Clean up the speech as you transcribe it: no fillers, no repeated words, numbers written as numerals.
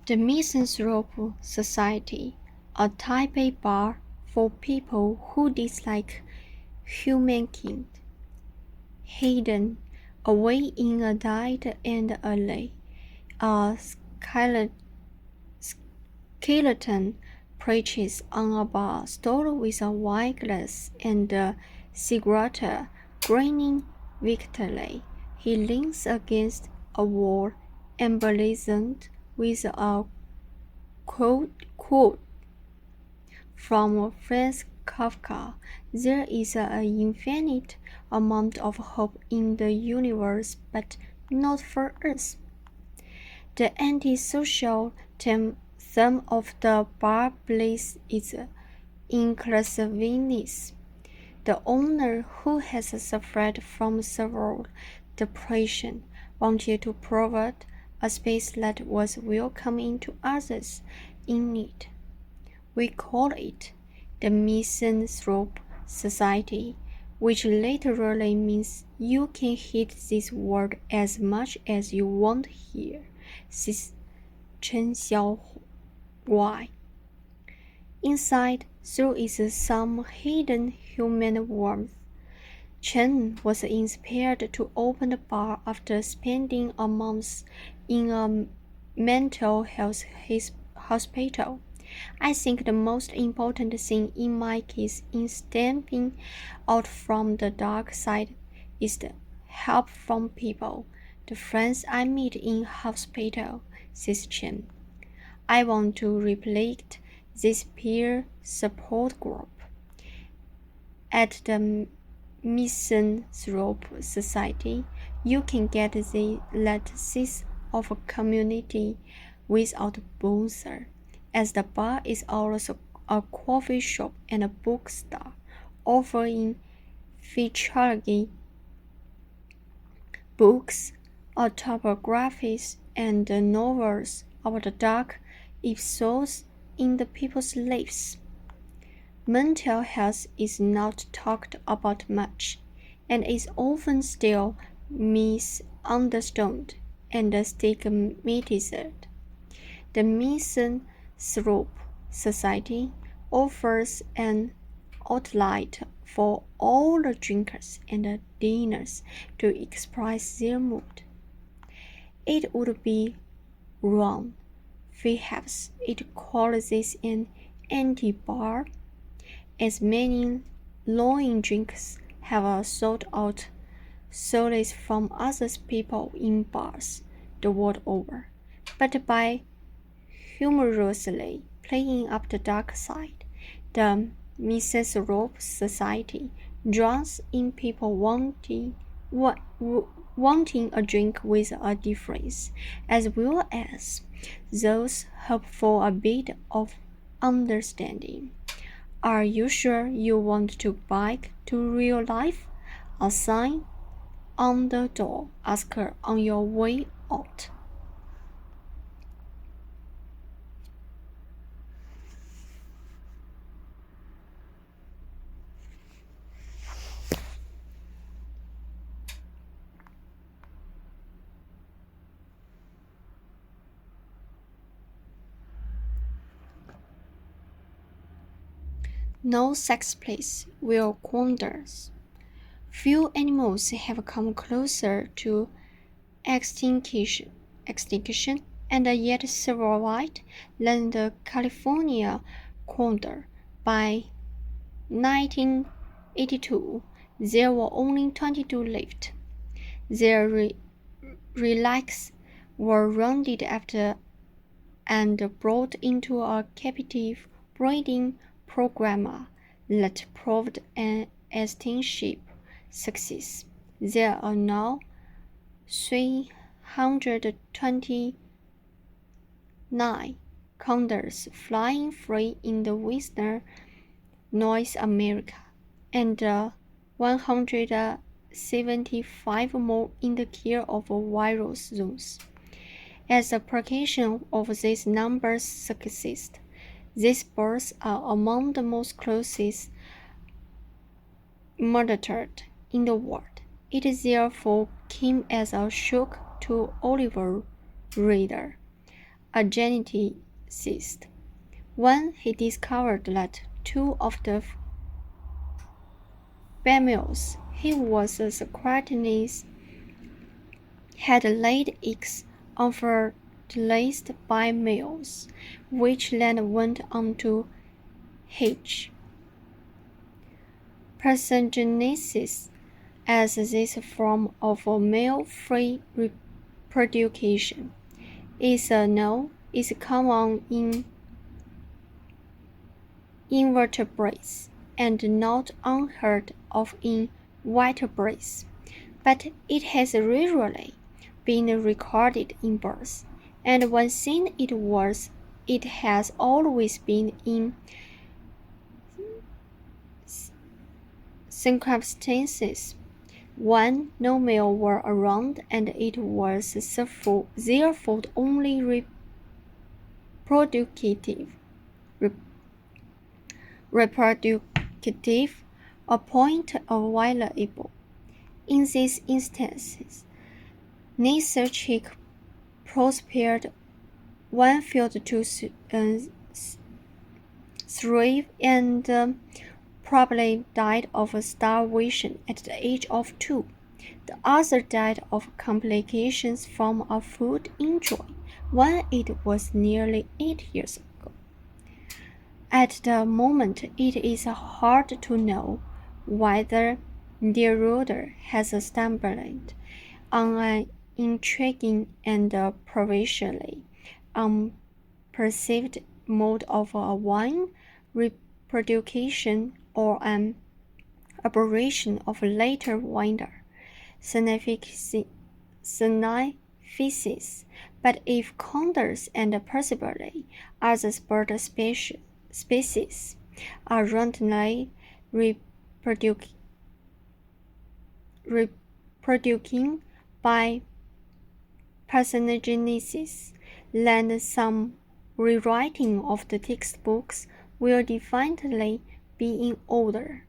The Misanthrope Society, a Taipei bar for people who dislike humankind. Hidden away in a dead end alley, a skeleton perches on a bar stool with a wine glass and a cigarette, grinning victoriously. He leans against a wall emblazoned with a quote from Franz Kafka. There is an infinite amount of hope in the universe, but not for us. The antisocial theme of the bar place is inclusiveness. The owner, who has suffered from severe depression, wanted to provide a space that was welcoming to others in need. We call it the Misanthrope Society, which literally means you can hit this world as much as you want here, says Chen Xiaohuai. Inside, there is some hidden human warmth. Chen was inspired to open the bar after spending a month in a mental health hospital. I think the most important thing in my case in stepping out from the dark side is the help from people, the friends I meet in hospital, says Chen. I want to replicate this peer support group. At the Misanthrope Society, you can get the lattice of a community without bother, as the bar is also a coffee shop and a bookstore, offering featuring books, autobiographies, and novels about the dark episodes in the people's lives. Mental health is not talked about much, and is often still misunderstood and stigmatized. The Misanthrope Society offers an outlet for all the drinkers and diners to express their mood. It would be wrong, perhaps, to call this an anti-bar, as many long drinks have sought out solace from other people in bars the world over, but by humorously playing up the dark side, the Misanthrope Society draws in people wanting a drink with a difference, as well as those hope for a bit of understanding. Are you sure you want to back to real life? A sign on the door asks on your way out. No sex place will quandars. Few animals have come closer to extinction, and yet survived than the California condor. By 1982, there were only 22 left. Their relics were rounded after and brought into a captive breeding program that proved an extensive success. There are now 329 condors flying free in the western North America, and 175 more in the care of virus zones. As a projection of these numbers suggests, these birds are among the most closely monitored in the world. It therefore came as a shock to Oliver Reader, a geneticist. When he discovered that two of the females he was scrutinizing had laid eggs unfertilized by males, which then went on to hatch. Parthenogenesis, as this form of male-free reproduction, is common in invertebrates and not unheard of in vertebrates, but it has rarely been recorded in birds, and when seen it has always been in circumstances when no male were around and it was therefore only reproductive, a point available. In these instances, neither chick prospered when failed to thrive and probably died of starvation at the age of 2. The other died of complications from a food injury when it was nearly 8 years ago. At the moment, it is hard to know whether the reader has stumbled on an intriguing and previously unperceived mode of wine reproduction or an aberration of later winder synephsis. But if condors and possibly other bird species are randomly reproducing by parthenogenesis, then some rewriting of the textbooks will definitely be in order.